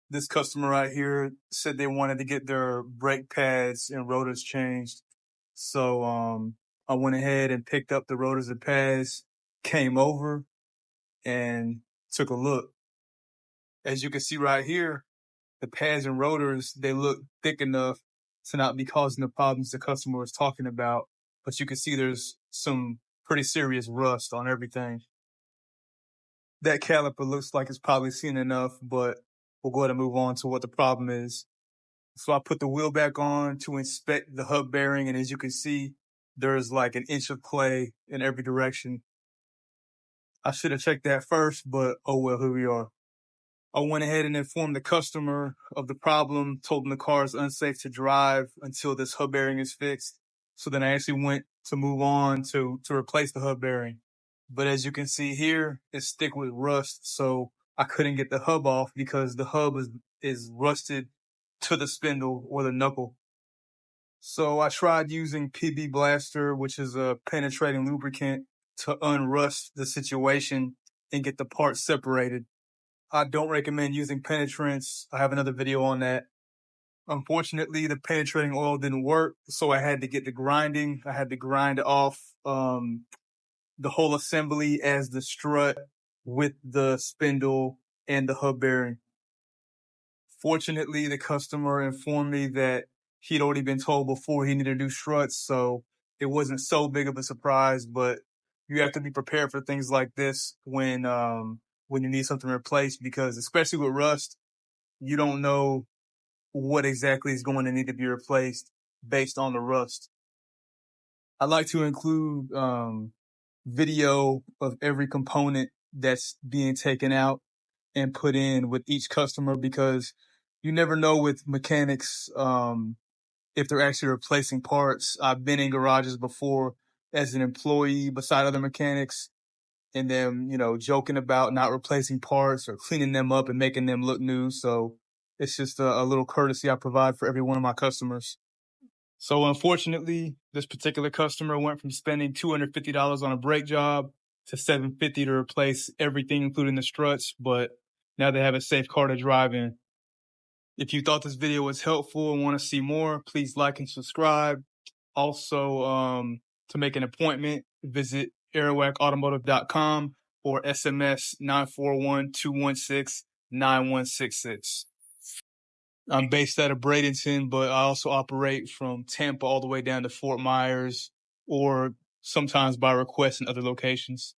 This customer right here said they wanted to get their brake pads and rotors changed. So I went ahead and picked up the rotors and pads, came over and took a look. As you can see right here, the pads and rotors, they look thick enough to not be causing the problems the customer was talking about. But you can see there's some pretty serious rust on everything. That caliper looks like it's probably seen enough, but we'll go ahead and move on to what the problem is. So I put the wheel back on to inspect the hub bearing, and as you can see, there's like an inch of clay in every direction. I should have checked that first, but oh well, here we are. I went ahead and informed the customer of the problem, told them the car is unsafe to drive until this hub bearing is fixed. So then I actually went to move on to replace the hub bearing. But as you can see here, it's thick with rust, so I couldn't get the hub off because the hub is rusted to the spindle or the knuckle. So I tried using PB Blaster, which is a penetrating lubricant, to unrust the situation and get the parts separated. I don't recommend using penetrants. I have another video on that. Unfortunately, the penetrating oil didn't work, so I had to get the grinding. I had to grind off the whole assembly as the strut with the spindle and the hub bearing. Fortunately, the customer informed me that he'd already been told before he needed new struts, so it wasn't so big of a surprise, but you have to be prepared for things like this when you need something replaced, because especially with rust, you don't know what exactly is going to need to be replaced based on the rust. I like to include video of every component that's being taken out and put in with each customer, because you never know with mechanics if they're actually replacing parts. I've been in garages before as an employee beside other mechanics, and them, joking about not replacing parts or cleaning them up and making them look new. So it's just a little courtesy I provide for every one of my customers. So unfortunately, this particular customer went from spending $250 on a brake job to $750 to replace everything, including the struts, but now they have a safe car to drive in. If you thought this video was helpful and want to see more, please like and subscribe. Also, to make an appointment, visit arawakautomotive.com or SMS 941-216-9166. I'm based out of Bradenton, but I also operate from Tampa all the way down to Fort Myers, or sometimes by request in other locations.